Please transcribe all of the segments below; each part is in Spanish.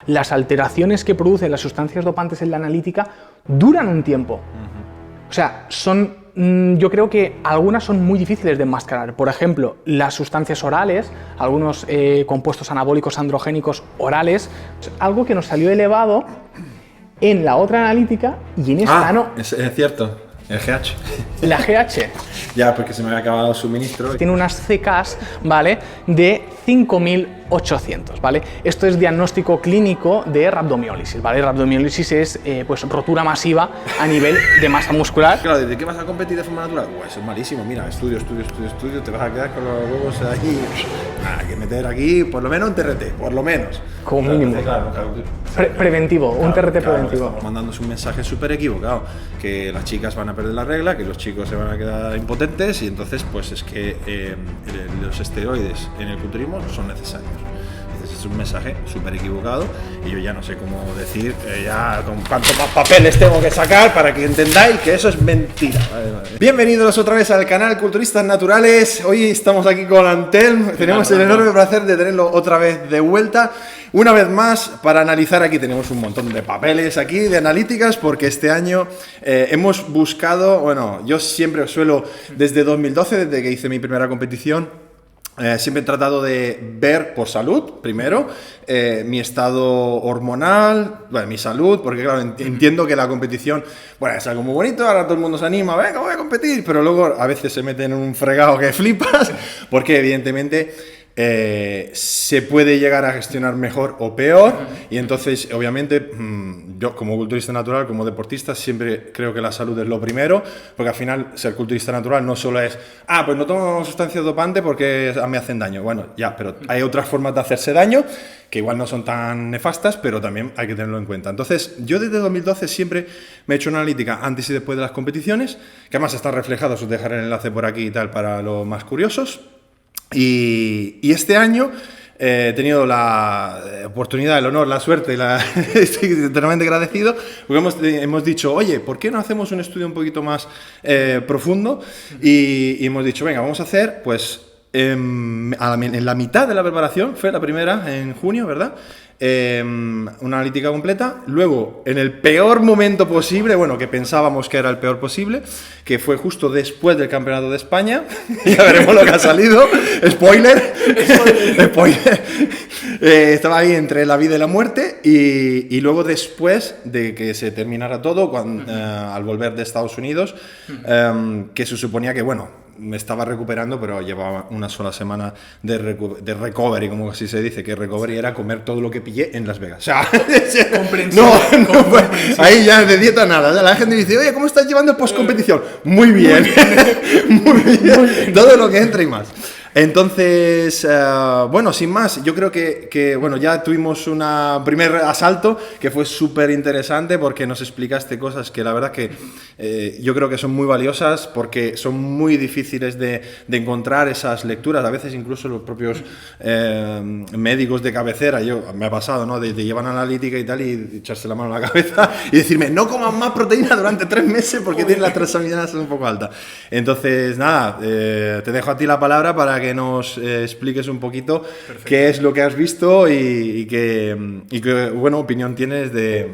las alteraciones que producen las sustancias dopantes en la analítica duran un tiempo. O sea, yo creo que algunas son muy difíciles de enmascarar. Por ejemplo, las sustancias orales, algunos compuestos anabólicos androgénicos orales, algo que nos salió elevado en la otra analítica y en esta no. Es cierto, el GH. La GH. Ya, porque se me había acabado el suministro. Tiene unas CKs, ¿vale?, de 5.800, ¿vale? Esto es diagnóstico clínico de rabdomiólisis, ¿vale? Rabdomiólisis es, pues, rotura masiva a nivel de masa muscular. Claro, ¿de qué vas a competir de forma natural? Pues es malísimo, mira, estudio, te vas a quedar con los huevos ahí. Hay que meter aquí por lo menos un TRT, por lo menos. Como mínimo. Claro. Preventivo, un TRT preventivo. Estamos mandándose un mensaje súper equivocado, que las chicas van a perder la regla, que los chicos se van a quedar impotentes y entonces pues es que los esteroides en el culturismo son necesarios. Entonces es un mensaje súper equivocado y yo ya no sé cómo decir ya con cuántos más papeles tengo que sacar para que entendáis que eso es mentira. Vale. Bienvenidos otra vez al canal Culturistas Naturales. Hoy estamos aquí con Antelm. Tenemos el enorme placer de tenerlo otra vez de vuelta. Una vez más, para analizar, aquí tenemos un montón de papeles aquí, de analíticas, porque este año hemos buscado, bueno, yo siempre suelo, desde 2012, desde que hice mi primera competición, siempre he tratado de ver por salud, primero, mi estado hormonal, bueno, mi salud, porque claro, entiendo que la competición, bueno, es algo muy bonito, ahora todo el mundo se anima, venga, voy a competir, pero luego a veces se meten en un fregado que flipas, porque evidentemente se puede llegar a gestionar mejor o peor y entonces obviamente yo como culturista natural, como deportista siempre creo que la salud es lo primero, porque al final ser culturista natural no solo es pues no tomo sustancias dopantes porque me hacen daño, bueno ya, pero hay otras formas de hacerse daño que igual no son tan nefastas, pero también hay que tenerlo en cuenta. Entonces yo desde 2012 siempre me he hecho una analítica antes y después de las competiciones, que además está reflejado, os dejaré el enlace por aquí y tal para los más curiosos. Y este año he tenido la oportunidad, el honor, la suerte, estoy eternamente agradecido, porque hemos dicho, oye, ¿por qué no hacemos un estudio un poquito más profundo? Y hemos dicho, venga, vamos a hacer, pues, en la mitad de la preparación, fue la primera en junio, ¿verdad? Una analítica completa, luego en el peor momento posible, bueno, que pensábamos que era el peor posible, que fue justo después del Campeonato de España, ya veremos lo que ha salido, spoiler, estaba ahí entre la vida y la muerte, y luego después de que se terminara todo, al volver de Estados Unidos, que se suponía que, bueno, me estaba recuperando, pero llevaba una sola semana de recovery, como así se dice, que recovery era comer todo lo que pillé en Las Vegas. O sea, ahí ya de dieta nada. La gente dice, oye, ¿cómo estás llevando el post-competición? Muy bien, muy bien, todo lo que entra y más. Entonces, bueno, sin más, yo creo que bueno, ya tuvimos un primer asalto que fue súper interesante porque nos explicaste cosas que la verdad que yo creo que son muy valiosas porque son muy difíciles de encontrar esas lecturas. A veces incluso los propios médicos de cabecera, me ha pasado, ¿no? De llevar analítica y tal y echarse la mano a la cabeza y decirme, no comas más proteína durante 3 meses porque tienes las transaminases un poco altas. Entonces, nada, te dejo a ti la palabra para que nos expliques un poquito qué es lo que has visto y qué buena opinión tienes de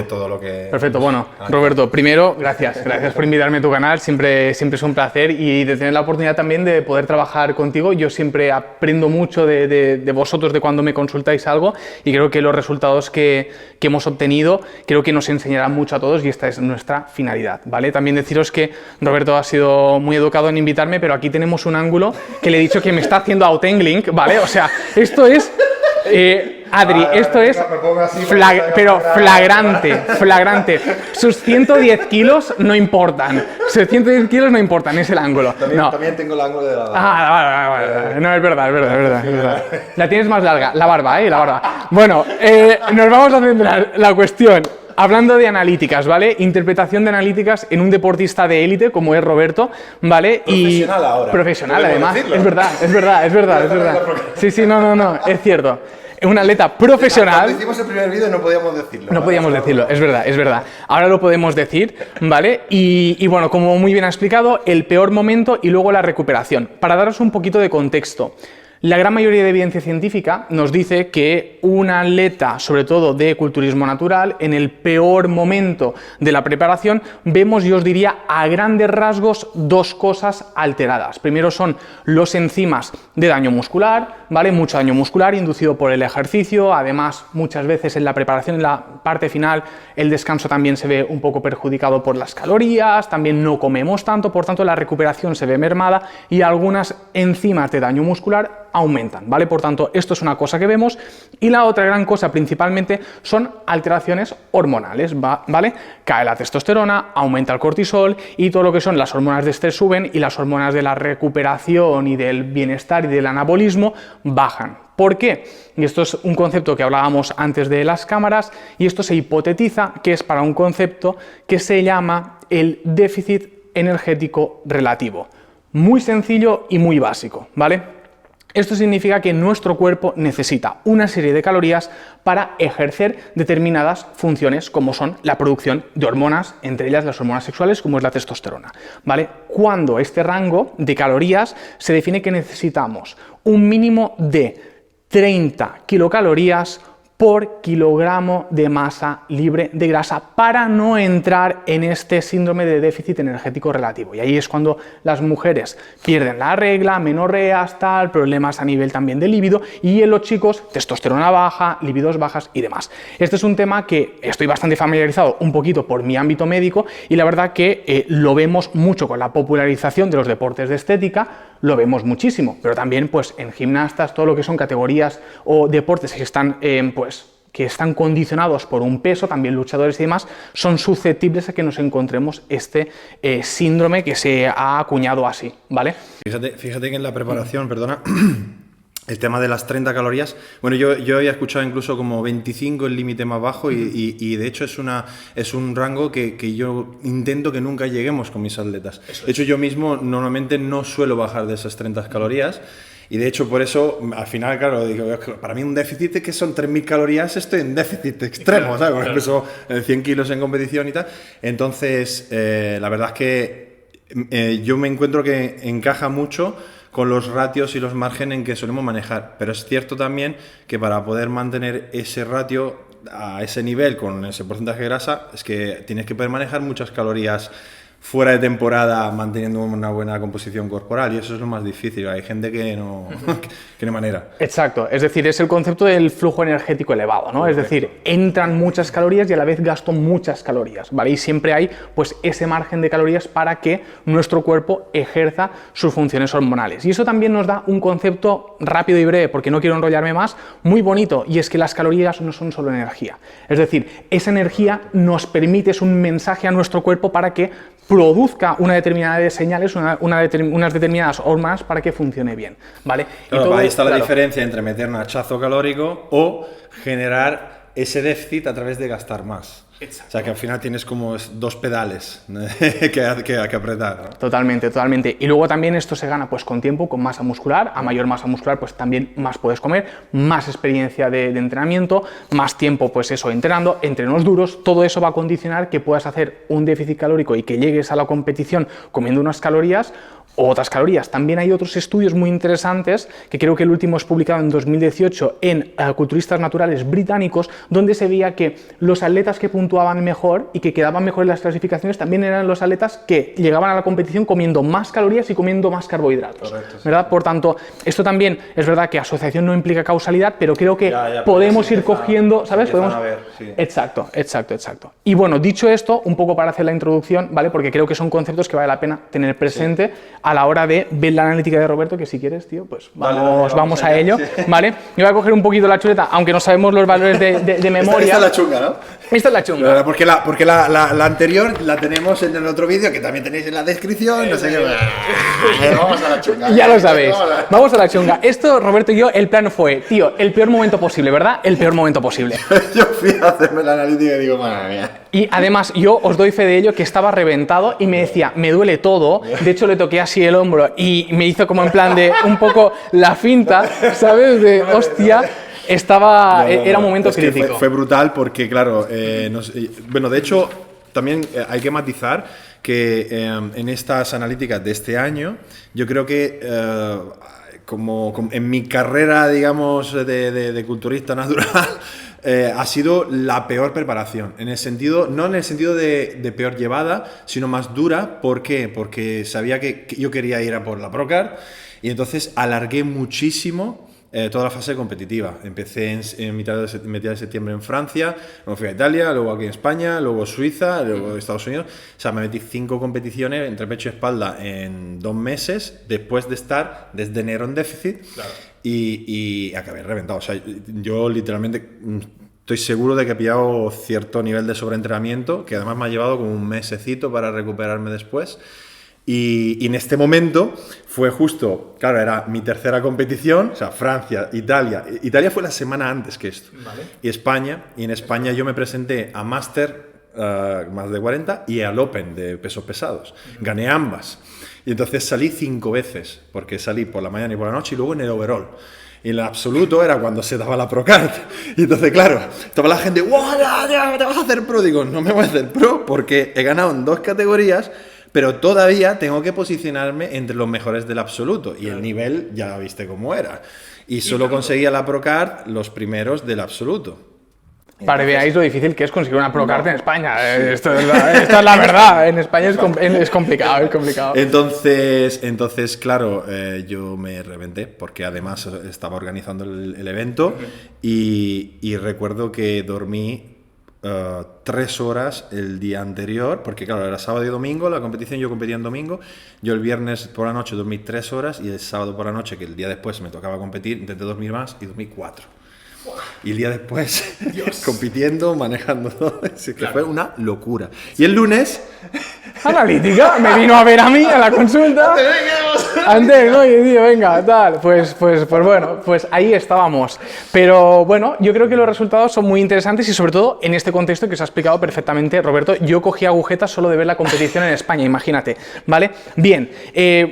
todo lo que... Perfecto, bueno, Roberto, primero, gracias por invitarme a tu canal, siempre es un placer y de tener la oportunidad también de poder trabajar contigo. Yo siempre aprendo mucho de vosotros, de cuando me consultáis algo y creo que los resultados que hemos obtenido creo que nos enseñarán mucho a todos y esta es nuestra finalidad, ¿vale? También deciros que Roberto ha sido muy educado en invitarme, pero aquí tenemos un ángulo que le he dicho que me está haciendo autoangling, ¿vale? O sea, esto es... Adri, esto es flagrante. Sus 110 kilos no importan. Sus 110 kilos no importan, es el ángulo. También tengo el ángulo de la barba. Vale. No, es verdad. La tienes más larga, la barba, la barba. Bueno, nos vamos a centrar la cuestión. Hablando de analíticas, ¿vale? Interpretación de analíticas en un deportista de élite como es Roberto, ¿vale? Profesional ahora. Profesional, además. Es verdad. Sí, no, es cierto. Un atleta profesional. Cuando hicimos el primer vídeo no podíamos decirlo. No podíamos decirlo, es verdad. Ahora lo podemos decir, ¿vale? Y bueno, como muy bien ha explicado, el peor momento y luego la recuperación. Para daros un poquito de contexto. La gran mayoría de evidencia científica nos dice que un atleta, sobre todo de culturismo natural, en el peor momento de la preparación, vemos, yo os diría, a grandes rasgos, dos cosas alteradas. Primero son los enzimas de daño muscular, ¿vale? Mucho daño muscular inducido por el ejercicio, además muchas veces en la preparación, en la parte final, el descanso también se ve un poco perjudicado por las calorías, también no comemos tanto, por tanto la recuperación se ve mermada y algunas enzimas de daño muscular aumentan, ¿vale? Por tanto, esto es una cosa que vemos, y la otra gran cosa principalmente son alteraciones hormonales, ¿vale? Cae la testosterona, aumenta el cortisol y todo lo que son las hormonas de estrés suben y las hormonas de la recuperación y del bienestar y del anabolismo bajan. ¿Por qué? Y esto es un concepto que hablábamos antes de las cámaras, y esto se hipotetiza que es para un concepto que se llama el déficit energético relativo. Muy sencillo y muy básico, ¿vale? Esto significa que nuestro cuerpo necesita una serie de calorías para ejercer determinadas funciones, como son la producción de hormonas, entre ellas las hormonas sexuales, como es la testosterona, ¿vale? Cuando este rango de calorías se define que necesitamos un mínimo de 30 kilocalorías por kilogramo de masa libre de grasa para no entrar en este síndrome de déficit energético relativo. Y ahí es cuando las mujeres pierden la regla, menorreas, tal, problemas a nivel también de líbido, y en los chicos testosterona baja, libidos bajas y demás. Este es un tema que estoy bastante familiarizado un poquito por mi ámbito médico, y la verdad que lo vemos mucho con la popularización de los deportes de estética, lo vemos muchísimo, pero también pues en gimnastas, todo lo que son categorías o deportes que están que están condicionados por un peso, también luchadores y demás, son susceptibles a que nos encontremos este síndrome que se ha acuñado así, ¿vale? Fíjate que en la preparación, perdona, el tema de las 30 calorías, bueno, yo había escuchado incluso como 25 el límite más bajo, y de hecho es un rango que yo intento que nunca lleguemos con mis atletas. De hecho, yo mismo normalmente no suelo bajar de esas 30 calorías. Y de hecho, por eso, al final, claro, digo, para mí un déficit es que son 3.000 calorías, estoy en déficit extremo, ¿sabes? Porque peso 100 kilos en competición y tal. Entonces, la verdad es que yo me encuentro que encaja mucho con los ratios y los márgenes en que solemos manejar. Pero es cierto también que para poder mantener ese ratio a ese nivel con ese porcentaje de grasa, es que tienes que poder manejar muchas calorías fuera de temporada manteniendo una buena composición corporal, y eso es lo más difícil. Hay gente que no hay manera. Exacto, es decir, es el concepto del flujo energético elevado, ¿no? Correcto. Es decir, entran muchas calorías y a la vez gasto muchas calorías, ¿vale? Y siempre hay pues ese margen de calorías para que nuestro cuerpo ejerza sus funciones hormonales. Y eso también nos da un concepto rápido y breve, porque no quiero enrollarme más, muy bonito, y es que las calorías no son solo energía. Es decir, esa energía nos permite, es un mensaje a nuestro cuerpo para que produzca una determinada de señales, unas determinadas hormonas para que funcione bien, ¿vale? Claro, y todo ahí está la diferencia entre meter un hachazo calórico o generar ese déficit a través de gastar más. Exacto. O sea, que al final tienes como dos pedales que apretar, ¿no? Totalmente, totalmente. Y luego también esto se gana pues con tiempo, con masa muscular. A mayor masa muscular pues también más puedes comer, más experiencia de entrenamiento, más tiempo pues eso entrenando, entrenos duros. Todo eso va a condicionar que puedas hacer un déficit calórico y que llegues a la competición comiendo unas calorías o otras calorías. También hay otros estudios muy interesantes, que creo que el último es publicado en 2018 en culturistas naturales británicos, donde se veía que los atletas que puntuaban mejor y que quedaban mejor en las clasificaciones también eran los atletas que llegaban a la competición comiendo más calorías y comiendo más carbohidratos. Correcto, sí. ¿Verdad? Por tanto, esto también es verdad que asociación no implica causalidad, pero creo que podemos ir cogiendo, ¿sabes? Podemos... ver, sí. Exacto. Y bueno, dicho esto, un poco para hacer la introducción, ¿vale? Porque creo que son conceptos que vale la pena tener presente. Sí. A la hora de ver la analítica de Roberto, que si quieres, tío, pues vamos a ello, sí. ¿Vale? Yo voy a coger un poquito la chuleta, aunque no sabemos los valores de memoria. Esta es la chunga, ¿no? Esta es la chunga. Porque la anterior la tenemos en el otro vídeo, que también tenéis en la descripción, no sé qué. Vamos a la chunga. Ya lo sabéis. Vamos a la chunga. Esto, Roberto y yo, el plan fue, tío, el peor momento posible, ¿verdad? El peor momento posible. Yo fui a hacerme la analítica y digo, madre mía. Y además, yo os doy fe de ello, que estaba reventado y me decía, me duele todo. De hecho, le toqué así el hombro y me hizo como en plan de un poco la finta, ¿sabes? De hostia. Era un momento crítico. Fue brutal porque, claro, bueno, de hecho, también hay que matizar que en estas analíticas de este año, yo creo que en mi carrera, digamos, de culturista natural, ha sido la peor preparación. En el sentido, no en el sentido de peor llevada, sino más dura. ¿Por qué? Porque sabía que yo quería ir a por la Procard y entonces alargué muchísimo toda la fase competitiva. Empecé en mitad de septiembre en Francia, luego fui a Italia, luego aquí en España, luego Suiza, luego Estados Unidos. O sea, me metí 5 competiciones entre pecho y espalda en 2 meses, después de estar desde enero en déficit. Claro. Y acabé reventado. O sea, yo literalmente estoy seguro de que he pillado cierto nivel de sobreentrenamiento, que además me ha llevado como un mesecito para recuperarme después. Y en este momento fue justo, claro, era mi tercera competición, o sea, Francia, Italia. Italia fue la semana antes que esto. Vale. Y España, y en España yo me presenté a Master más de 40 y al Open de pesos pesados. Gané ambas. Y entonces salí 5 veces, porque salí por la mañana y por la noche y luego en el overall. Y en el absoluto era cuando se daba la Procard. Y entonces, claro, estaba la gente, ¡wow! ¿Te vas a hacer pro? Digo, no me voy a hacer pro porque he ganado en 2 categorías, pero todavía tengo que posicionarme entre los mejores del absoluto. Y el nivel ya viste cómo era. Y solo conseguía la Procard los primeros del absoluto. Para que veáis lo difícil que es conseguir una Procard en España. Esto es la verdad. En España es complicado, es complicado. Entonces claro, yo me reventé porque además estaba organizando el evento y recuerdo que dormí 3 horas el día anterior, porque claro, era sábado y domingo la competición, yo competía en domingo, yo el viernes por la noche dormí 3 horas y el sábado por la noche, que el día después me tocaba competir, intenté dormir más y dormí 4. Y el día después, compitiendo, manejando todo, así que fue una locura. Y el lunes... Analítica, me vino a ver a mí a la consulta. Antes, ¿no? Y tío, venga, tal. Pues bueno, pues ahí estábamos. Pero bueno, yo creo que los resultados son muy interesantes y sobre todo en este contexto que os ha explicado perfectamente Roberto. Yo cogí agujetas solo de ver la competición en España, imagínate, ¿vale? Bien,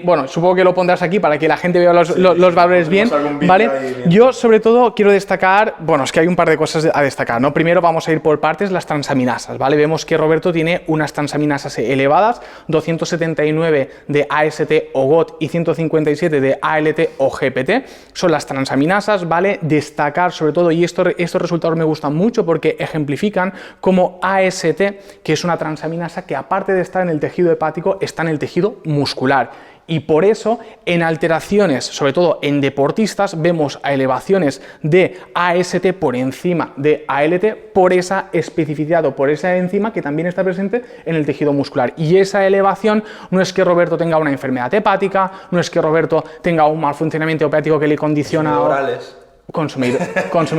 bueno, supongo que lo pondrás aquí para que la gente vea los valores bien, ¿vale? Yo sobre todo quiero destacar, bueno, es que hay un par de cosas a destacar, ¿no? Primero vamos a ir por partes, las transaminasas, ¿vale? Vemos que Roberto tiene unas transaminasas elevadas, 279 de AST o GOT y 157 de ALT o GPT, son las transaminasas, ¿vale? Destacar sobre todo, y estos resultados me gustan mucho porque ejemplifican cómo AST, que es una transaminasa que aparte de estar en el tejido hepático, está en el tejido muscular. Y por eso en alteraciones, sobre todo en deportistas, vemos elevaciones de AST por encima de ALT por esa especificidad o por esa enzima que también está presente en el tejido muscular. Y esa elevación no es que Roberto tenga una enfermedad hepática, no es que Roberto tenga un mal funcionamiento hepático que le condiciona... Orales. Consumir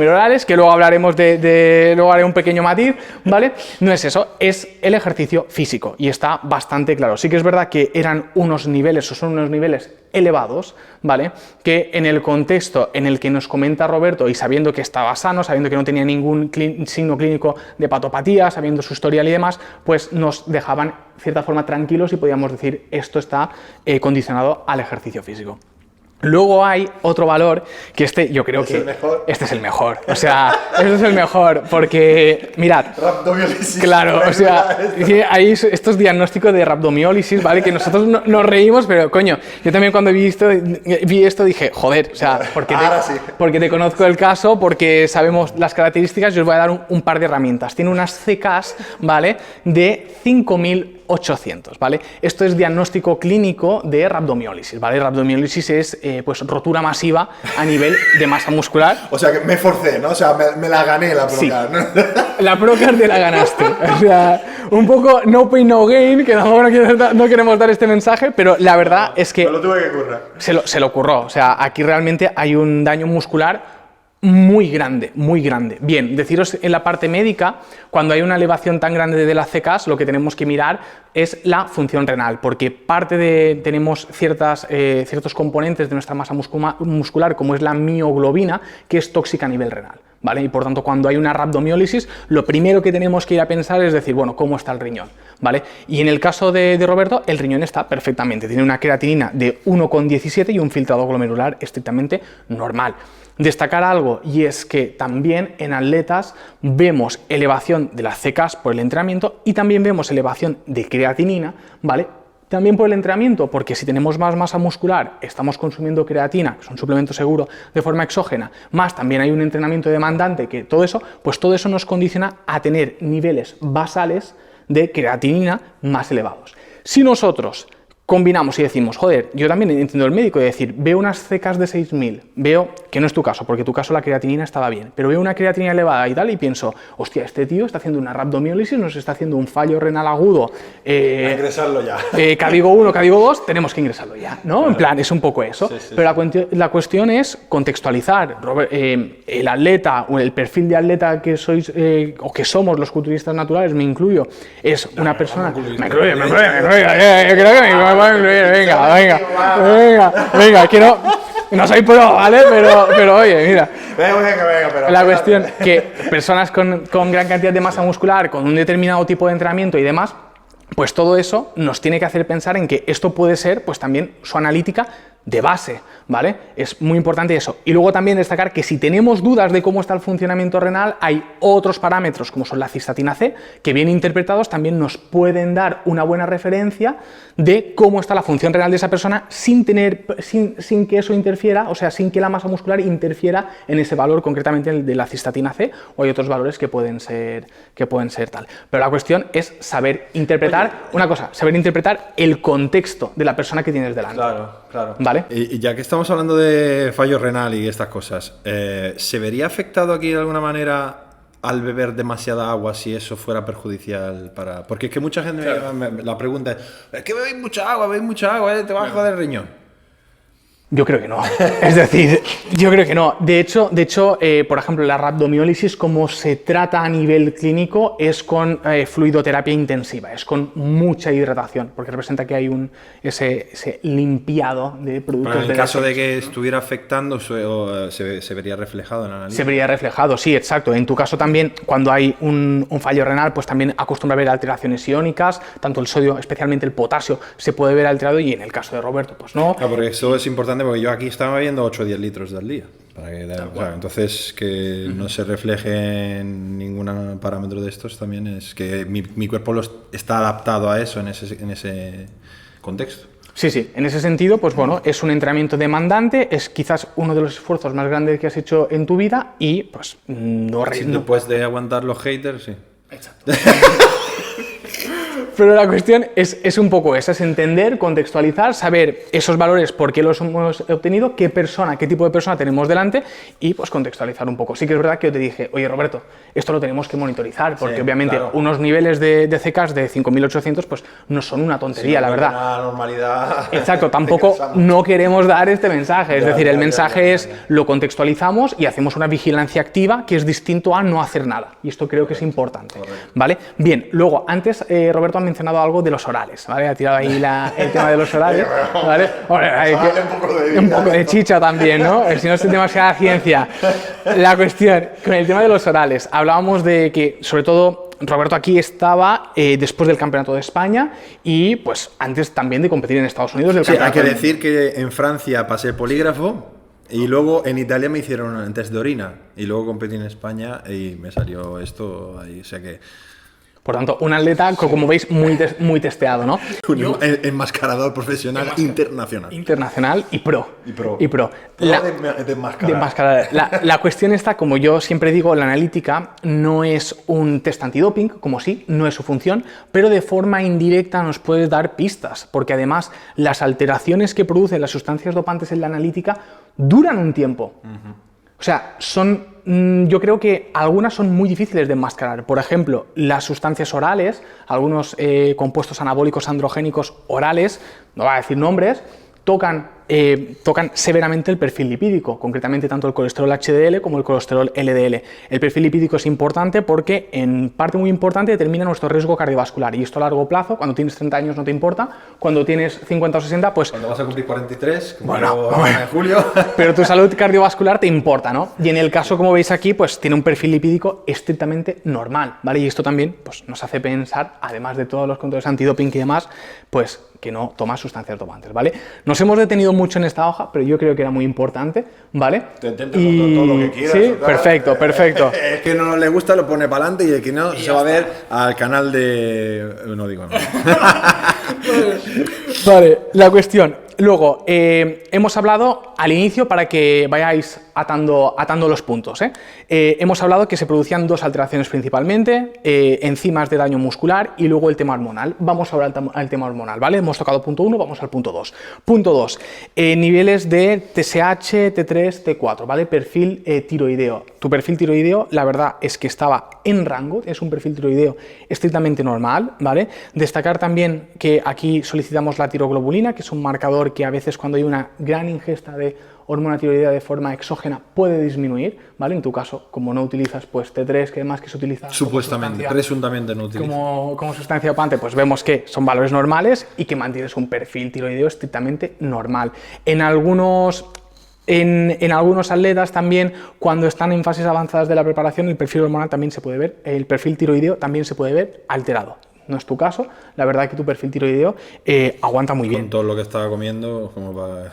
orales, que luego hablaremos luego haré un pequeño matiz, ¿vale? No es eso, es el ejercicio físico y está bastante claro. Sí que es verdad que eran unos niveles o son unos niveles elevados, ¿vale? Que en el contexto en el que nos comenta Roberto y sabiendo que estaba sano, sabiendo que no tenía ningún signo clínico de hepatopatía, sabiendo su historial y demás, pues nos dejaban de cierta forma tranquilos y podíamos decir esto está condicionado al ejercicio físico. Luego hay otro valor que yo creo que este es el mejor, o sea, este es el mejor porque, mirad, rhabdomiólisis, claro, o sea, hay estos diagnósticos de rhabdomiólisis, ¿vale? Que nosotros nos reímos, pero coño, yo también cuando vi esto dije, joder, o sea, porque te conozco el caso, porque sabemos las características, yo os voy a dar un par de herramientas. Tiene unas CKs, ¿vale? De 5.800, ¿vale? Esto es diagnóstico clínico de rhabdomiólisis, ¿vale? Rhabdomiólisis es pues rotura masiva a nivel de masa muscular. O sea, que me forcé, ¿no? O sea, me la gané la Procard, sí. ¿no? La Procard te la ganaste. O sea, un poco no pain, no gain, que no queremos dar este mensaje, pero la verdad es que... Me lo tuve que currar. Se lo curró. O sea, aquí realmente hay un daño muscular muy grande, muy grande. Bien, deciros en la parte médica, cuando hay una elevación tan grande de las CKs, lo que tenemos que mirar es la función renal, porque tenemos ciertos componentes de nuestra masa muscular, como es la mioglobina, que es tóxica a nivel renal, ¿vale? Y por tanto, cuando hay una rhabdomiólisis, lo primero que tenemos que ir a pensar es decir, bueno, ¿cómo está el riñón? ¿Vale? Y en el caso de Roberto, el riñón está perfectamente, tiene una creatinina de 1,17 y un filtrado glomerular estrictamente normal. Destacar algo, y es que también en atletas vemos elevación de las CKs por el entrenamiento y también vemos elevación de creatinina, ¿vale? También por el entrenamiento, porque si tenemos más masa muscular, estamos consumiendo creatina, que es un suplemento seguro, de forma exógena, más también hay un entrenamiento demandante, que todo eso, pues todo eso nos condiciona a tener niveles basales de creatinina más elevados. Si nosotros combinamos y decimos, joder, yo también entiendo el médico de decir, veo unas CKs de 6000, veo, que no es tu caso, porque tu caso la creatinina estaba bien, pero veo una creatinina elevada y tal, y pienso, hostia, este tío está haciendo una rhabdomiólisis, nos está haciendo un fallo renal agudo. Ingresarlo ya. Cadigo 1, Cadigo 2, tenemos que ingresarlo ya, ¿no? Claro. En plan, es un poco eso. Sí. Pero la cuestión es contextualizar. el atleta o el perfil de atleta que sois o que somos los culturistas naturales, me incluyo, es una persona... Me incluyo, yo creo que me venga, que no soy pro, ¿vale? Pero oye, mira. Venga, la cuestión que personas con gran cantidad de masa muscular, con un determinado tipo de entrenamiento y demás, pues todo eso nos tiene que hacer pensar en que esto puede ser, pues también su analítica de base, ¿vale? Es muy importante eso. Y luego también destacar que si tenemos dudas de cómo está el funcionamiento renal, hay otros parámetros como son la cistatina C, que bien interpretados también nos pueden dar una buena referencia de cómo está la función renal de esa persona sin que eso interfiera, o sea, sin que la masa muscular interfiera en ese valor, concretamente el de la cistatina C, o hay otros valores que pueden ser tal. Pero la cuestión es saber interpretar, saber interpretar el contexto de la persona que tienes delante. Claro. ¿Vale? Y ya que estamos hablando de fallo renal y estas cosas, ¿se vería afectado aquí de alguna manera al beber demasiada agua si eso fuera perjudicial para...? Porque es que mucha gente la pregunta es que bebéis mucha agua, te va a joder el riñón. Yo creo que no. Es decir, yo creo que no. De hecho, por ejemplo, la rhabdomiólisis, como se trata a nivel clínico, es con fluidoterapia intensiva, es con mucha hidratación, porque representa que hay ese limpiado de productos. Pero en el caso de que estuviera afectando, se vería reflejado en la analítica. Se vería reflejado, sí, exacto. En tu caso también, cuando hay un fallo renal, pues también acostumbra a haber alteraciones iónicas, tanto el sodio, especialmente el potasio, se puede ver alterado, y en el caso de Roberto, pues no. Claro, porque eso es importante, porque yo aquí estaba bebiendo 8 o 10 litros al día. Entonces, que no se refleje en ningún parámetro de estos también es que mi cuerpo está adaptado a eso en ese contexto. Sí, en ese sentido, pues bueno, es un entrenamiento demandante, es quizás uno de los esfuerzos más grandes que has hecho en tu vida y pues no... Después de aguantar los haters, sí. Exacto. Pero la cuestión es un poco esa, es entender, contextualizar, saber esos valores, por qué los hemos obtenido, qué tipo de persona tenemos delante y pues contextualizar un poco. Sí que es verdad que yo te dije, oye Roberto, esto lo tenemos que monitorizar, porque obviamente unos niveles de CKs de 5.800 pues no son una tontería, la verdad. Una normalidad. Exacto, tampoco no queremos dar este mensaje, es decir, el mensaje es lo contextualizamos y hacemos una vigilancia activa que es distinto a no hacer nada, y esto creo que es importante, ¿vale? Bien, luego, antes Roberto ha mencionado algo de los orales, ¿vale? Ha tirado ahí el tema de los orales, ¿vale? Un poco de chicha también, ¿no? Si no es demasiada ciencia. La cuestión, con el tema de los orales, hablábamos de que, sobre todo, Roberto aquí estaba después del Campeonato de España y pues antes también de competir en Estados Unidos. Hay que decir que en Francia pasé el polígrafo y luego en Italia me hicieron un test de orina y luego competí en España y me salió esto ahí, o sea que... Por tanto, un atleta, como veis, muy testeado, ¿no? Un enmascarador profesional internacional. Internacional y pro. Desmascarar. La cuestión está, como yo siempre digo, la analítica no es un test antidoping, como sí, no es su función, pero de forma indirecta nos puede dar pistas, porque además las alteraciones que producen las sustancias dopantes en la analítica duran un tiempo. O sea, yo creo que algunas son muy difíciles de enmascarar. Por ejemplo, las sustancias orales, algunos compuestos anabólicos androgénicos orales, no voy a decir nombres, tocan severamente el perfil lipídico, concretamente tanto el colesterol HDL como el colesterol LDL. El perfil lipídico es importante porque en parte muy importante determina nuestro riesgo cardiovascular, y esto a largo plazo, cuando tienes 30 años no te importa, cuando tienes 50 o 60, pues... Cuando vas a cumplir 43, como en julio... Pero tu salud cardiovascular te importa, ¿no? Y en el caso, como veis aquí, pues tiene un perfil lipídico estrictamente normal, ¿vale? Y esto también pues, nos hace pensar, además de todos los controles antidoping y demás, pues que no toma sustancias dopantes, ¿vale? Nos hemos detenido mucho en esta hoja, pero yo creo que era muy importante, ¿vale? Te intento todo lo que quieras. Sí, perfecto. Es que no le gusta, lo pone para adelante, y el que no se va a ver al canal de... No digo nada. Vale, la cuestión. Luego, hemos hablado al inicio para que vayáis atando los puntos. Hemos hablado que se producían dos alteraciones principalmente, enzimas de daño muscular y luego el tema hormonal. Vamos ahora al tema hormonal, ¿vale? Hemos tocado punto 1, vamos al punto 2. Punto 2, niveles de TSH, T3, T4, ¿vale? Perfil tiroideo. Tu perfil tiroideo, la verdad es que estaba en rango, es un perfil tiroideo estrictamente normal, ¿vale? Destacar también que aquí solicitamos la tiroglobulina, que es un marcador que a veces cuando hay una gran ingesta de hormona tiroidea de forma exógena puede disminuir, ¿vale? En tu caso, como no utilizas pues T3, que además que se utiliza supuestamente, presuntamente no utiliza. Como sustancia dopante, pues vemos que son valores normales y que mantienes un perfil tiroideo estrictamente normal. En algunos atletas también, cuando están en fases avanzadas de la preparación, el perfil hormonal también se puede ver, el perfil tiroideo también se puede ver alterado. No es tu caso, la verdad que tu perfil tiroideo aguanta muy bien. Con todo lo que estaba comiendo, como para...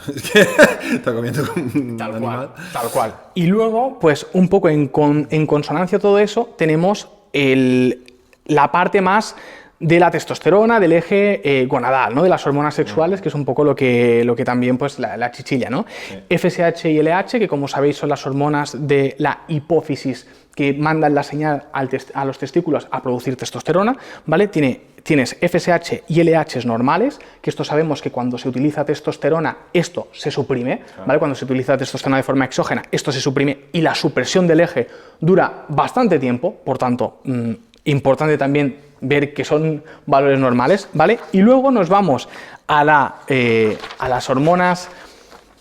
está comiendo como un animal. Tal cual. Y luego, pues un poco en consonancia a todo eso, tenemos la parte más de la testosterona, del eje gonadal, ¿no? De las hormonas sexuales, que es un poco lo que también pues la chichilla, ¿no? Sí. FSH y LH, que como sabéis son las hormonas de la hipófisis que mandan la señal a los testículos a producir testosterona, ¿vale? Tienes FSH y LH normales, que esto sabemos que cuando se utiliza testosterona, esto se suprime, ¿vale? Cuando se utiliza testosterona de forma exógena, esto se suprime y la supresión del eje dura bastante tiempo, por tanto, importante también ver que son valores normales, ¿vale? Y luego nos vamos a las hormonas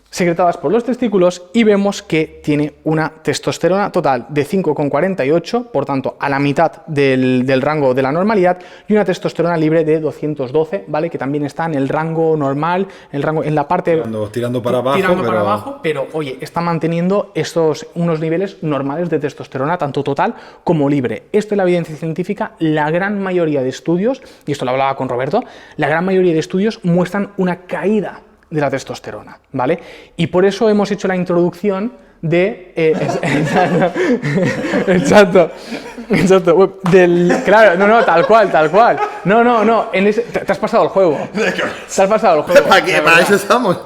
secretadas por los testículos y vemos que tiene una testosterona total de 5,48, por tanto a la mitad del rango de la normalidad, y una testosterona libre de 212, ¿vale? Que también está en el rango normal, en la parte... Tirando para abajo, pero oye, está manteniendo unos niveles normales de testosterona, tanto total como libre. Esto es la evidencia científica, la gran mayoría de estudios, y esto lo hablaba con Roberto, la gran mayoría de estudios muestran una caída de la testosterona, ¿vale? Y por eso hemos hecho la introducción de... exacto. Claro, no, tal cual. No, te has pasado el juego. Para eso estamos.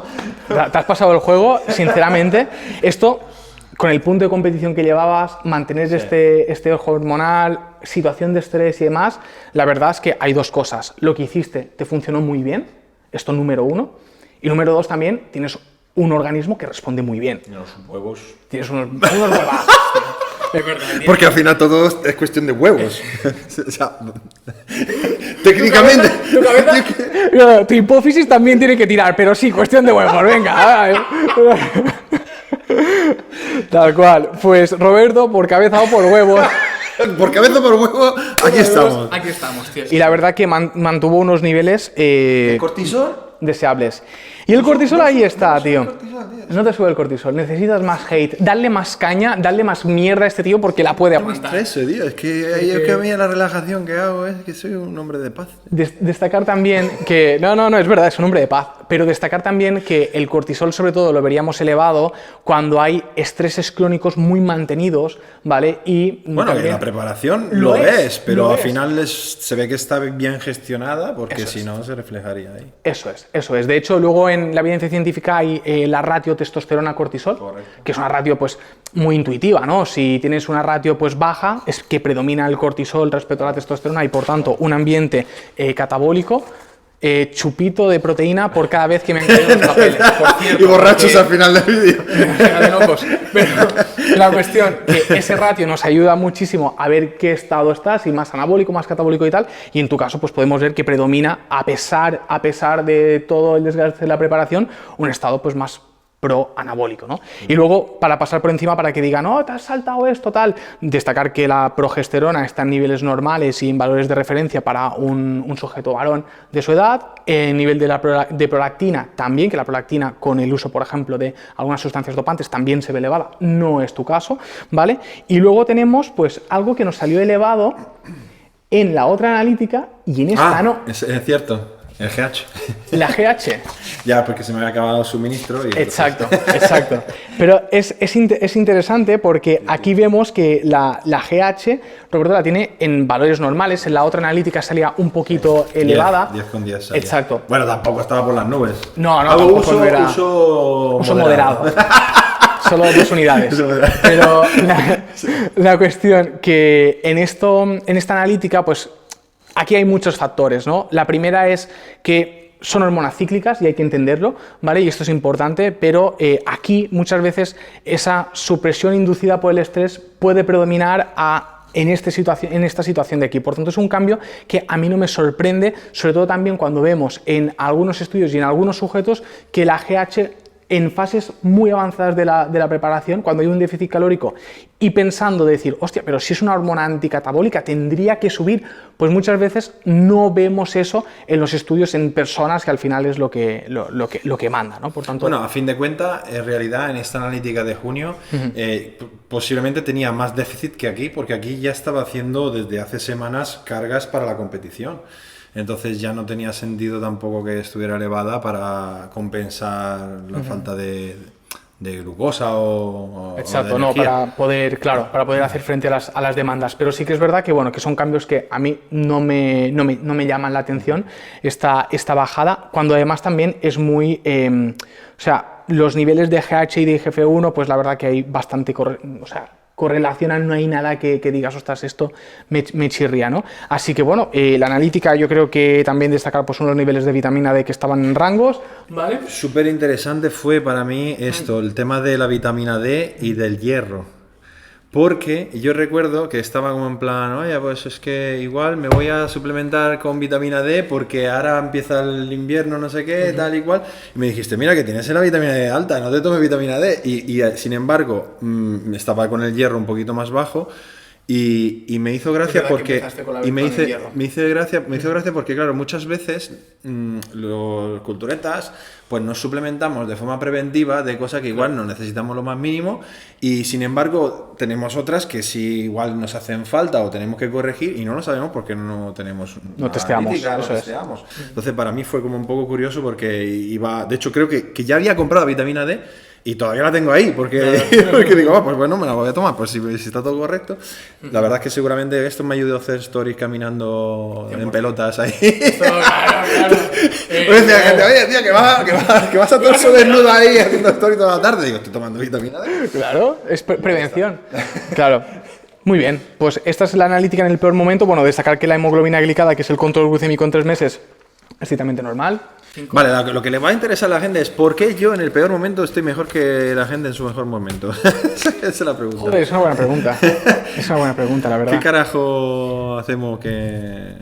Te has pasado el juego, sinceramente. Esto, con el punto de competición que llevabas, mantener este ojo hormonal, situación de estrés y demás, la verdad es que hay dos cosas. Lo que hiciste te funcionó muy bien, esto número uno. Y número dos, también tienes un organismo que responde muy bien. Tienes huevos. Tienes unos huevazos, tío. Es verdad, tío. Porque al final todo es cuestión de huevos. O sea, técnicamente. Tu hipófisis también tiene que tirar, pero sí, cuestión de huevos, venga. Tal cual. Pues Roberto, por cabeza o por huevos. Por cabeza o por huevo, aquí estamos. Aquí estamos, tío. Y la verdad que mantuvo unos niveles... ¿El cortisol? Deseables. Y el cortisol ahí está, tío. No te sube el cortisol, necesitas más hate. Dale más caña, dale más mierda a este tío porque la puede aguantar. Eso, tío. Es que a mí la relajación que hago es que soy un hombre de paz. Destacar también que... No, es verdad, es un hombre de paz. Pero destacar también que el cortisol, sobre todo, lo veríamos elevado cuando hay estreses crónicos muy mantenidos, ¿vale? Y bueno, en la preparación lo es, pero al final se ve que está bien gestionada porque si no se reflejaría ahí. Eso es. De hecho, luego en la evidencia científica hay la ratio testosterona-cortisol, que es una ratio pues muy intuitiva, ¿no? Si tienes una ratio pues baja, es que predomina el cortisol respecto a la testosterona y por tanto un ambiente catabólico. Chupito de proteína por cada vez que me han caído los papeles. Por cierto, y borrachos al final del vídeo. De locos. Pero la cuestión que ese ratio nos ayuda muchísimo a ver qué estado estás, si más anabólico, más catabólico y tal, y en tu caso pues podemos ver que predomina, a pesar de todo el desgaste de la preparación, un estado pues más pro-anabólico, ¿no? Y luego, para pasar por encima, para que digan, no, te has saltado esto, tal, destacar que la progesterona está en niveles normales y en valores de referencia para un sujeto varón de su edad, el nivel de prolactina también, que la prolactina con el uso, por ejemplo, de algunas sustancias dopantes también se ve elevada, no es tu caso, ¿vale? Y luego tenemos, pues, algo que nos salió elevado en la otra analítica y en esta no. Es cierto. El GH. La GH. Ya, porque se me había acabado el suministro. Y Exacto, exacto. Pero es interesante porque aquí vemos que la GH, Roberto, la tiene en valores normales. En la otra analítica salía un poquito elevada. 10,10 salía. Exacto. Bueno, tampoco estaba por las nubes. No, uso, no era. Uso moderado. Solo 2 unidades. Pero la cuestión que en esta analítica, pues aquí hay muchos factores, ¿no? La primera es que son hormonas cíclicas y hay que entenderlo, ¿vale? Y esto es importante, pero aquí muchas veces esa supresión inducida por el estrés puede predominar en esta situación de aquí. Por tanto, es un cambio que a mí no me sorprende, sobre todo también cuando vemos en algunos estudios y en algunos sujetos que la GH en fases muy avanzadas de la preparación, cuando hay un déficit calórico y pensando de decir, hostia, pero si es una hormona anticatabólica, tendría que subir, pues muchas veces no vemos eso en los estudios en personas, que al final es lo que manda, ¿no? Por tanto, bueno, a fin de cuentas, en realidad, en esta analítica de junio, posiblemente tenía más déficit que aquí, porque aquí ya estaba haciendo desde hace semanas cargas para la competición. Entonces ya no tenía sentido tampoco que estuviera elevada para compensar la falta de glucosa o exacto, de no, energía. para poder hacer frente a las demandas. Pero sí que es verdad que, bueno, que son cambios que a mí no me llaman la atención, esta bajada, cuando además también es muy... o sea, los niveles de GH y de IGF-1, pues la verdad que hay bastante... correlacionan, no hay nada que digas, ostras, esto me chirría, ¿no? Así que bueno, la analítica yo creo que también destacar pues unos niveles de vitamina D que estaban en rangos, ¿vale? Súper interesante fue para mí esto, el tema de la vitamina D y del hierro. Porque yo recuerdo que estaba como en plan, oye, pues es que igual me voy a suplementar con vitamina D porque ahora empieza el invierno, no sé qué, tal y cual. Y me dijiste, mira que tienes la vitamina D alta, no te tomes vitamina D. Y sin embargo, estaba con el hierro un poquito más bajo. Y me hizo gracia porque me hizo gracia porque claro, muchas veces los culturetas pues nos suplementamos de forma preventiva de cosas que igual no necesitamos lo más mínimo y sin embargo tenemos otras que sí igual nos hacen falta o tenemos que corregir y no lo sabemos porque no tenemos testeamos, testeamos. Entonces para mí fue como un poco curioso porque de hecho creo que ya había comprado vitamina D y todavía la tengo ahí, porque digo, pues bueno, me la voy a tomar, pues si está todo correcto. La verdad es que seguramente esto me ayudó a hacer stories caminando en pelotas ahí. Claro. Pues decía gente, oye, tío, que vas a torso desnudo ahí haciendo stories toda la tarde. Digo, estoy tomando vitamina D. Claro, es prevención. Claro. Muy bien, pues esta es la analítica en el peor momento. Bueno, destacar que la hemoglobina glicada, que es el control glucémico en 3 meses, es estrictamente normal. 5. Vale, lo que le va a interesar a la gente es por qué yo en el peor momento estoy mejor que la gente en su mejor momento. Esa es la pregunta. Joder, es una buena pregunta. Es una buena pregunta, la verdad. ¿Qué carajo hacemos que...?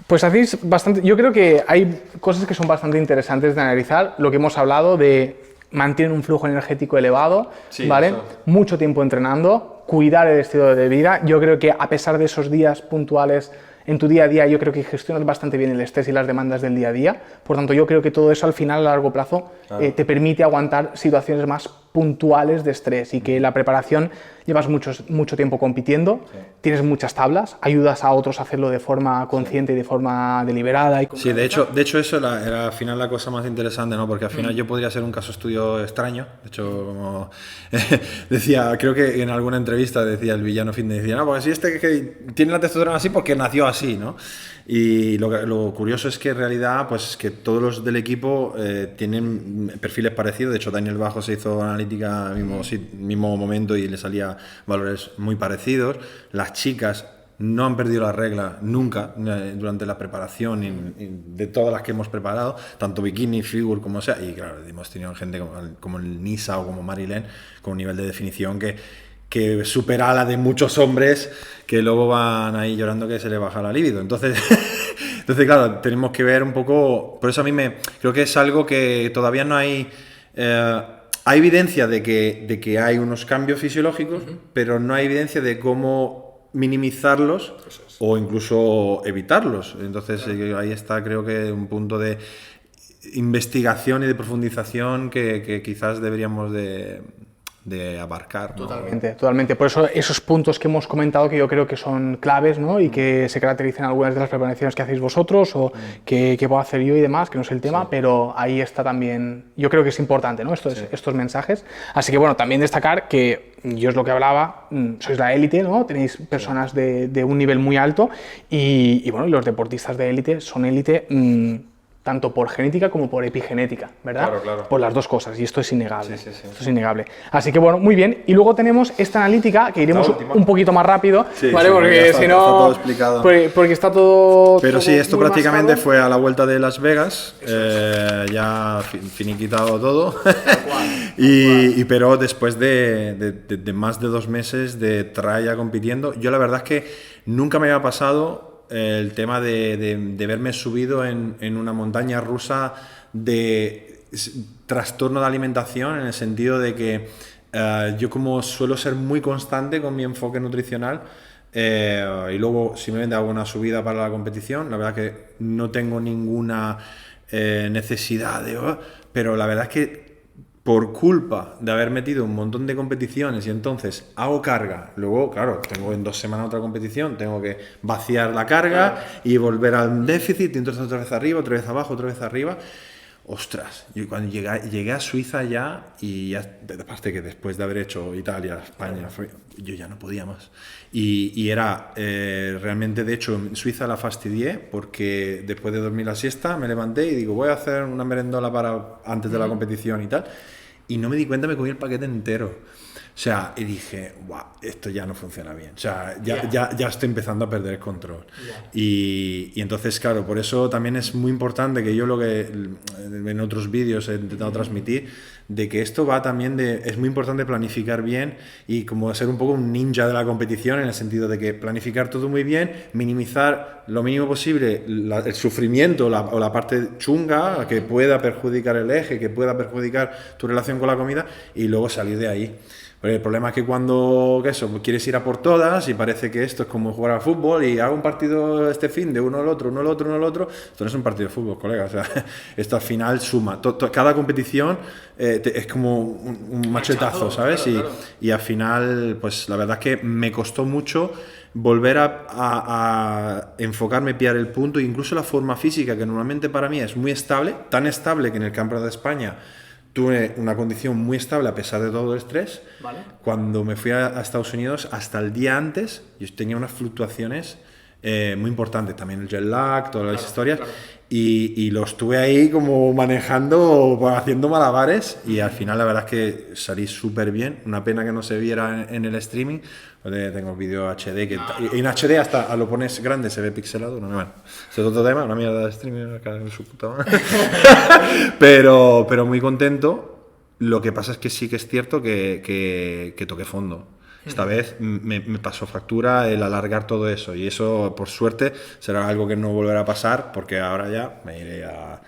Pues hacéis bastante... Yo creo que hay cosas que son bastante interesantes de analizar. Lo que hemos hablado de mantener un flujo energético elevado, sí, ¿vale? Eso. Mucho tiempo entrenando, cuidar el estilo de vida. Yo creo que a pesar de esos días puntuales en tu día a día, yo creo que gestionas bastante bien el estrés y las demandas del día a día. Por tanto, yo creo que todo eso al final, a largo plazo, te permite aguantar situaciones más puntuales de estrés y que la preparación llevas mucho tiempo compitiendo, tienes muchas tablas, ayudas a otros a hacerlo de forma consciente y de forma deliberada. Sí, de hecho eso era al final la cosa más interesante, ¿no? Porque al final yo podría ser un caso estudio extraño. De hecho, como decía, creo que en alguna entrevista decía el villano Fitness, decía, no, porque si que tiene la testosterona así porque nació así, ¿no? Y lo curioso es que en realidad, pues que todos los del equipo tienen perfiles parecidos. De hecho, Daniel Bajo se hizo analítica al mismo momento y le salía valores muy parecidos. Las chicas no han perdido la regla nunca durante la preparación de todas las que hemos preparado, tanto bikini, figure, como sea. Y claro, hemos tenido gente como el Nisa o como Marilén con un nivel de definición que supera la de muchos hombres que luego van ahí llorando que se les baja la libido. Entonces, claro, tenemos que ver un poco... Por eso a mí creo que es algo que todavía no hay... hay evidencia de que hay unos cambios fisiológicos, pero no hay evidencia de cómo minimizarlos o incluso evitarlos. Entonces, ahí está, creo que un punto de investigación y de profundización que quizás deberíamos de de abarcar, ¿no? Totalmente, totalmente. Por eso esos puntos que hemos comentado que yo creo que son claves, ¿no? Y que se caracterizan algunas de las preparaciones que hacéis vosotros o que puedo hacer yo y demás, que no es el tema, pero ahí está también, yo creo que es importante, ¿no? Estos mensajes. Así que bueno, también destacar que yo es lo que hablaba, sois la élite, ¿no? Tenéis personas de un nivel muy alto y bueno, los deportistas de élite son élite tanto por genética como por epigenética, ¿verdad? Claro, claro. Por las dos cosas, y esto es innegable. Sí. Esto es innegable. Así que bueno, muy bien. Y luego tenemos esta analítica, que iremos un poquito más rápido, ¿vale? Porque si no... Está todo explicado. Porque está todo... Pero sí, esto muy prácticamente mascado. fue a la vuelta de Las Vegas, ya finiquitado todo, pero después de más de 2 meses de tralla compitiendo, yo la verdad es que nunca me había pasado el tema de verme subido en una montaña rusa de trastorno de alimentación, en el sentido de que yo, como suelo ser muy constante con mi enfoque nutricional, y luego simplemente hago una subida para la competición, la verdad que no tengo ninguna necesidad pero la verdad es que por culpa de haber metido un montón de competiciones y entonces hago carga, luego claro, tengo en 2 semanas otra competición, tengo que vaciar la carga y volver al déficit y entonces otra vez arriba, otra vez abajo, otra vez arriba. Ostras, yo cuando llegué a Suiza ya, y ya, aparte que después de haber hecho Italia, España, yo ya no podía más. Y era realmente, de hecho, en Suiza la fastidié porque después de dormir la siesta me levanté y digo, voy a hacer una merendola para antes de la competición y tal. Y no me di cuenta, me comí el paquete entero. O sea, y dije, wow, esto ya no funciona bien. O sea, ya estoy empezando a perder el control. Y entonces, claro, por eso también es muy importante que yo lo que en otros vídeos he intentado transmitir, de que esto va también es muy importante planificar bien y como ser un poco un ninja de la competición, en el sentido de que planificar todo muy bien, minimizar lo mínimo posible el sufrimiento o la parte chunga que pueda perjudicar el eje, que pueda perjudicar tu relación con la comida, y luego salir de ahí. Pero el problema es que cuando quieres ir a por todas y parece que esto es como jugar al fútbol y hago un partido este fin de uno al otro, esto no es un partido de fútbol, colega. O sea, esto al final suma. Cada competición es como un machetazo, ¿sabes? Claro. Y al final, pues la verdad es que me costó mucho volver a enfocarme, pillar el punto, e incluso la forma física, que normalmente para mí es muy estable, tan estable que en el Campeonato de España tuve una condición muy estable a pesar de todo el estrés. Vale. Cuando me fui a Estados Unidos, hasta el día antes, yo tenía unas fluctuaciones muy importantes, también el jet lag, todas las historias, y lo estuve ahí como manejando, haciendo malabares, y al final la verdad es que salí súper bien. Una pena que no se viera en el streaming, porque tengo el vídeo HD, que en HD hasta lo pones grande, se ve pixelado. No, bueno, ese es otro tema, una mierda de streaming, acá en su puta madre. pero muy contento. Lo que pasa es que sí que es cierto que toqué fondo. Esta vez me pasó factura el alargar todo eso, y eso, por suerte, será algo que no volverá a pasar, porque ahora ya me iré a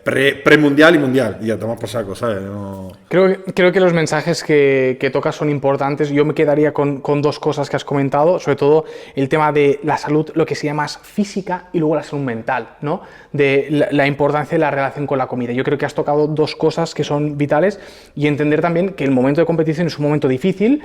pre-mundial y mundial, y ya tomamos por saco, ¿sabes? No... Creo que los mensajes que tocas son importantes. Yo me quedaría con 2 cosas que has comentado, sobre todo el tema de la salud, lo que se llama más física, y luego la salud mental, ¿no? De la importancia de la relación con la comida. Yo creo que has tocado 2 cosas que son vitales, y entender también que el momento de competición es un momento difícil,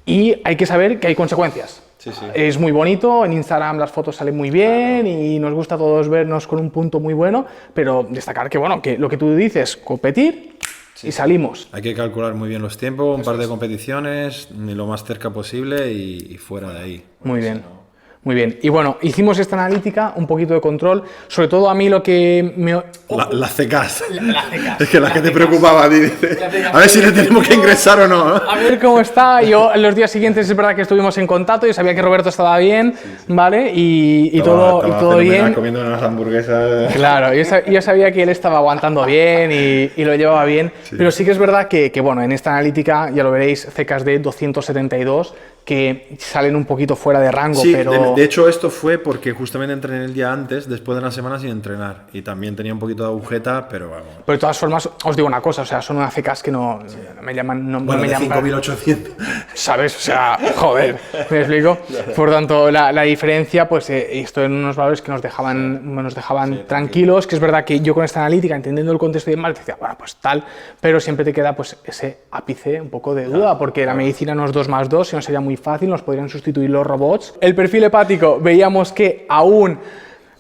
y hay que saber que hay consecuencias. Sí. Es muy bonito, en Instagram las fotos salen muy bien, claro, y nos gusta a todos vernos con un punto muy bueno, pero destacar que, bueno, que lo que tú dices, competir y salimos. Hay que calcular muy bien los tiempos, un par de competiciones, lo más cerca posible y fuera de ahí. Muy bien. Muy bien, y bueno, hicimos esta analítica, un poquito de control, sobre todo a mí lo que me... Las CKs. Es que la que te preocupaba, dice. A ver si le tenemos que ingresar o no. A ver cómo está. Yo en los días siguientes es verdad que estuvimos en contacto, yo sabía que Roberto estaba bien, ¿vale? Y todo bien. Comiendo unas hamburguesas. Claro, yo sabía que él estaba aguantando bien y lo llevaba bien, pero sí que es verdad que bueno, en esta analítica, ya lo veréis, CKs de 272, que salen un poquito fuera de rango, Sí, pero... de hecho esto fue porque justamente entrené el día antes, después de una semana sin entrenar, y también tenía un poquito de agujeta, pero vamos. Pero de todas formas, os digo una cosa, o sea, son unas CKs que no me llaman... No, Bueno, no me de llaman 5.800. ¿Sabes? O sea, joder, ¿me explico? Por tanto, la diferencia, pues esto en unos valores que nos dejaban tranquilos, que es verdad que yo con esta analítica, entendiendo el contexto y demás, decía, bueno, pues tal, pero siempre te queda pues ese ápice un poco de duda, porque la medicina no es 2+2, sino sería muy fácil, nos podrían sustituir los robots. El perfil hepático, veíamos que aún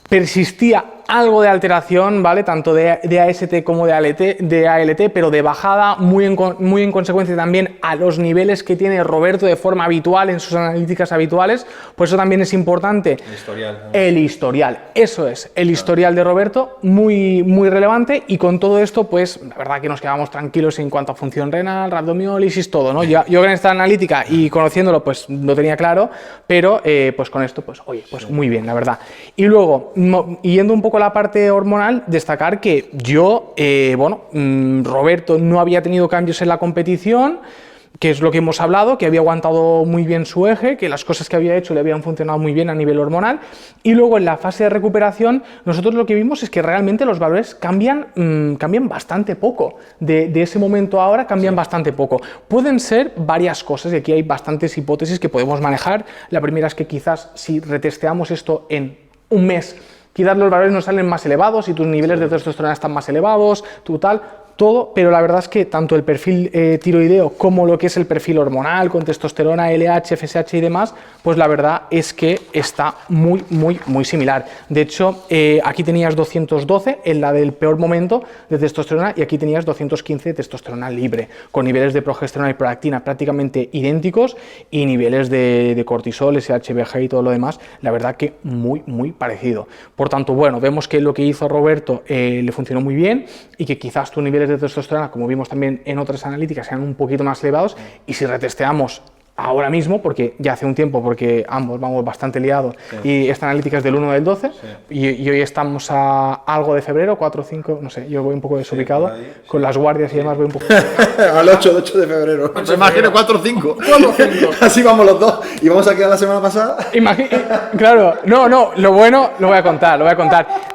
persistía algo de alteración, ¿vale? Tanto de AST como de ALT, pero de bajada, muy en consecuencia también a los niveles que tiene Roberto de forma habitual en sus analíticas habituales. Por eso también es importante El historial, ¿no? el historial. Eso es, el historial de Roberto, muy, muy relevante, y con todo esto, pues, la verdad que nos quedamos tranquilos en cuanto a función renal, rhabdomiólisis, todo, ¿no? Yo en esta analítica y conociéndolo, pues, lo tenía claro, pero, pues, con esto, pues, oye, pues, muy bien, la verdad. Y luego, yendo un poco la parte hormonal, destacar que yo, Roberto no había tenido cambios en la competición, que es lo que hemos hablado, que había aguantado muy bien su eje, que las cosas que había hecho le habían funcionado muy bien a nivel hormonal, y luego en la fase de recuperación nosotros lo que vimos es que realmente los valores cambian bastante poco, de ese momento a ahora cambian bastante poco. Pueden ser varias cosas, y aquí hay bastantes hipótesis que podemos manejar. La primera es que quizás si retesteamos esto en un mes, quizás los valores nos salen más elevados y tus niveles de testosterona están más elevados, todo, pero la verdad es que tanto el perfil tiroideo como lo que es el perfil hormonal con testosterona, LH, FSH y demás, pues la verdad es que está muy, muy, muy similar. De hecho, aquí tenías 212 en la del peor momento de testosterona y aquí tenías 215 de testosterona libre, con niveles de progesterona y prolactina prácticamente idénticos y niveles de cortisol, SHBG y todo lo demás, la verdad que muy, muy parecido. Por tanto, bueno, vemos que lo que hizo Roberto le funcionó muy bien y que quizás tus niveles de testosterona, como vimos también en otras analíticas, sean un poquito más elevados, y si retesteamos ahora mismo, porque ya hace un tiempo, porque ambos vamos bastante liados, y esta analítica es del 1 del 12, y hoy estamos a algo de febrero, 4 o 5, no sé, yo voy un poco desubicado, con las guardias y demás voy un poco... Al 8 de febrero. Me imagino 4 o 5. 4 o 5. Así vamos los dos. ¿Y vamos a quedar la semana pasada? Claro, no, lo bueno, lo voy a contar.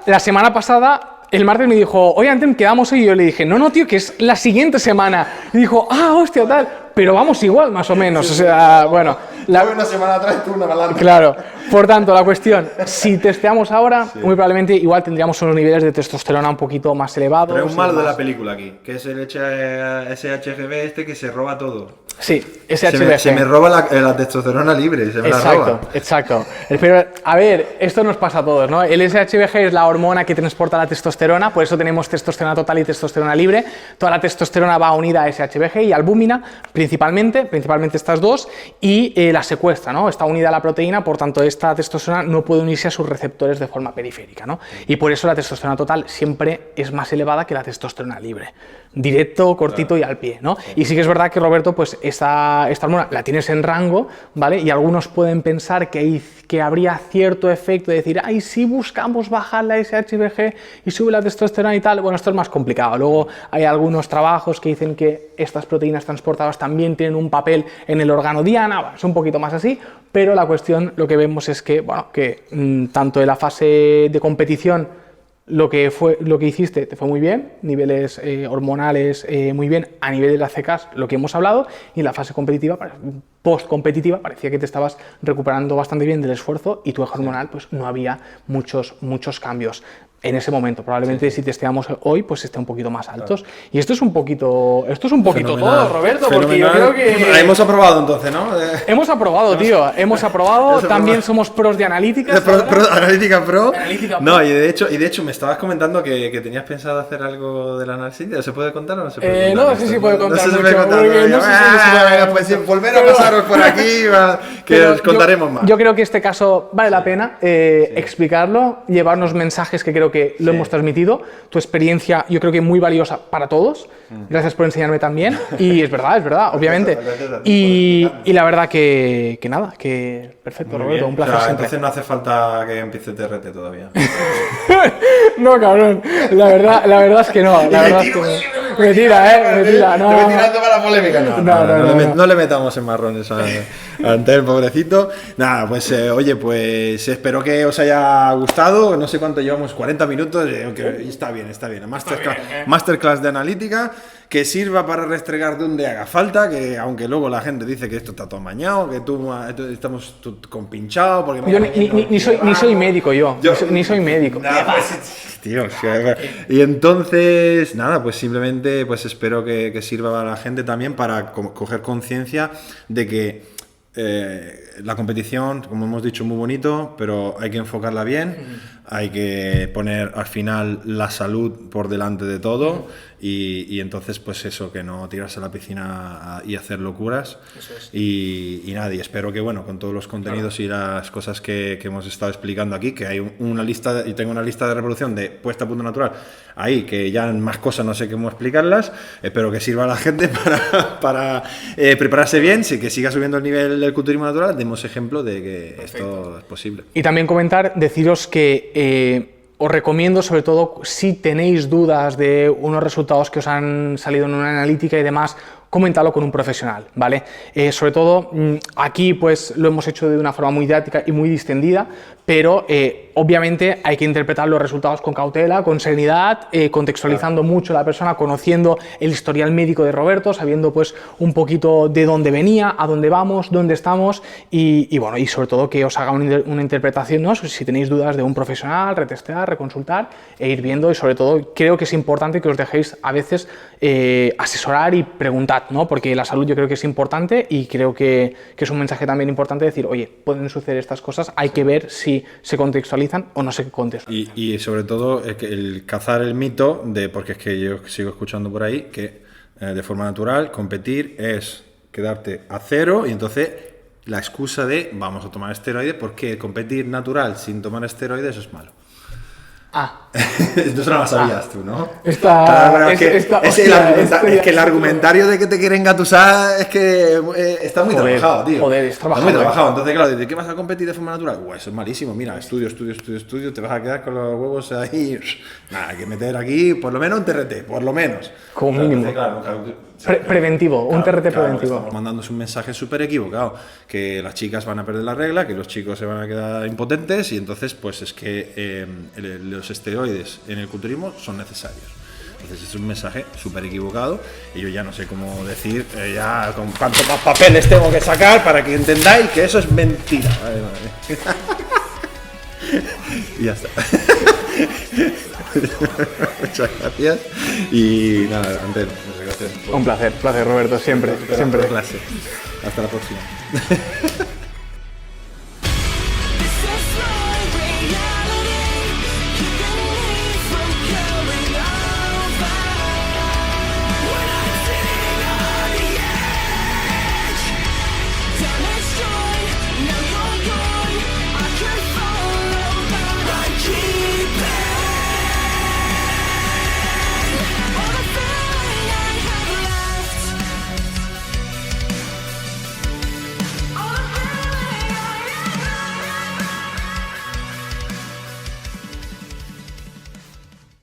La semana pasada... El martes me dijo, oye, Antem, quedamos hoy. Y yo le dije, no, tío, que es la siguiente semana. Y dijo, hostia, tal. Pero vamos igual, más o menos. O sea, bueno. Una semana atrás tú una balanza. Claro. Por tanto, la cuestión, si testeamos ahora, muy probablemente igual tendríamos unos niveles de testosterona un poquito más elevados. Pero es un malo de la película aquí, que es el SHGB que se roba todo. Sí, SHBG. Se me roba la testosterona libre, se me la roba. Exacto. Pero, a ver, esto nos pasa a todos, ¿no? El SHBG es la hormona que transporta la testosterona, por eso tenemos testosterona total y testosterona libre. Toda la testosterona va unida a SHBG y albúmina, principalmente estas dos, y la secuestra, ¿no? Está unida a la proteína, por tanto, esta testosterona no puede unirse a sus receptores de forma periférica, ¿no? Y por eso la testosterona total siempre es más elevada que la testosterona libre. Directo, cortito y al pie, ¿no? Y sí que es verdad que, Roberto, pues esta hormona la tienes en rango, ¿vale? Y algunos pueden pensar que habría cierto efecto de decir, ay, si buscamos bajar la SHBG y sube la testosterona y tal, bueno, esto es más complicado. Luego hay algunos trabajos que dicen que estas proteínas transportadas también tienen un papel en el órgano diana, bueno, es un poquito más así, pero la cuestión, lo que vemos es que, bueno, que tanto en la fase de competición lo que hiciste te fue muy bien, niveles hormonales muy bien, a nivel de las CKs, lo que hemos hablado, y en la fase competitiva, post-competitiva, parecía que te estabas recuperando bastante bien del esfuerzo y tu eje hormonal, pues no había muchos cambios. En ese momento, probablemente si testeamos hoy, pues esté un poquito más altos. Y esto es un poquito todo, Roberto, porque yo creo que... Hemos aprobado entonces, ¿no? Hemos aprobado, tío, hemos aprobado. También somos pros de analítica. Analítica pro. Analítica pro. No, y de hecho me estabas comentando que tenías pensado hacer algo de la analítica. ¿Se puede contar o no se puede contar? No, sí puede contar. No sé si puede contar. Pues volver a pasaros por aquí, que os contaremos más. Yo creo que este caso vale la pena explicarlo, llevarnos mensajes que creo que lo hemos transmitido, tu experiencia yo creo que muy valiosa para todos, gracias por enseñarme también, y es verdad, obviamente, y la verdad que nada, que perfecto, muy Roberto, bien. Un placer siempre. Entonces no hace falta que empiece TRT todavía. No, cabrón, la verdad es que no, la verdad es que no. Me tira, no. Te voy tirando para la polémica. No. Le metamos en marrones ante el pobrecito. Nada, pues oye, pues espero que os haya gustado. No sé cuánto llevamos, 40 minutos. Está bien. Masterclass de analítica. Que sirva para restregar donde haga falta, que aunque luego la gente dice que esto está todo amañado, que estamos compinchados. Porque yo ni soy médico, ni soy médico. Nada, pues, tío, y entonces, nada, pues simplemente pues espero que sirva a la gente también para coger conciencia de que la competición, como hemos dicho, muy bonito, pero hay que enfocarla bien, hay que poner al final la salud por delante de todo. Y entonces, pues eso, que no tirarse a la piscina y hacer locuras. Eso es. Y nada, y espero que, bueno, con todos los contenidos y las cosas que hemos estado explicando aquí, que hay una lista, y tengo una lista de reproducción de puesta a punto natural, ahí, que ya más cosas no sé cómo explicarlas, espero que sirva a la gente para prepararse bien, que siga subiendo el nivel del culturismo natural, demos ejemplo de que esto es posible. Y también deciros que os recomiendo, sobre todo, si tenéis dudas de unos resultados que os han salido en una analítica y demás, coméntalo con un profesional, ¿vale? Sobre todo, aquí pues lo hemos hecho de una forma muy didáctica y muy distendida, pero obviamente hay que interpretar los resultados con cautela, con serenidad, contextualizando mucho a la persona, conociendo el historial médico de Roberto, sabiendo pues un poquito de dónde venía, a dónde vamos, dónde estamos y bueno, y sobre todo que os haga una interpretación, ¿no? Si tenéis dudas de un profesional, retestear, reconsultar e ir viendo, y sobre todo creo que es importante que os dejéis a veces asesorar y preguntar, ¿no? Porque la salud yo creo que es importante y creo que es un mensaje también importante decir, oye, pueden suceder estas cosas, hay que ver si se contextualizan o no se contextualizan. Y sobre todo el cazar el mito de, porque es que yo sigo escuchando por ahí, que de forma natural competir es quedarte a cero y entonces la excusa de vamos a tomar esteroides porque competir natural sin tomar esteroides es malo. Entonces no lo sabías tú, ¿no? Es que el argumentario de que te quieren engatusar es que está muy trabajado, tío. Está muy trabajado. Entonces, claro, ¿de qué vas a competir de forma natural? Eso es malísimo. Mira, estudio, te vas a quedar con los huevos ahí. Nada, hay que meter aquí por lo menos un TRT, por lo menos. Como mínimo. Preventivo, un TRT preventivo. Estamos mandándose un mensaje súper equivocado, que las chicas van a perder la regla, que los chicos se van a quedar impotentes y entonces pues es que los esteroides en el culturismo son necesarios. Entonces es un mensaje súper equivocado y yo ya no sé cómo decir, ya con cuántos más papeles tengo que sacar para que entendáis que eso es mentira. Vale. Y ya está. Muchas gracias y nada, Antonio, muchas gracias. Un placer Roberto, siempre. Clase. Hasta la próxima.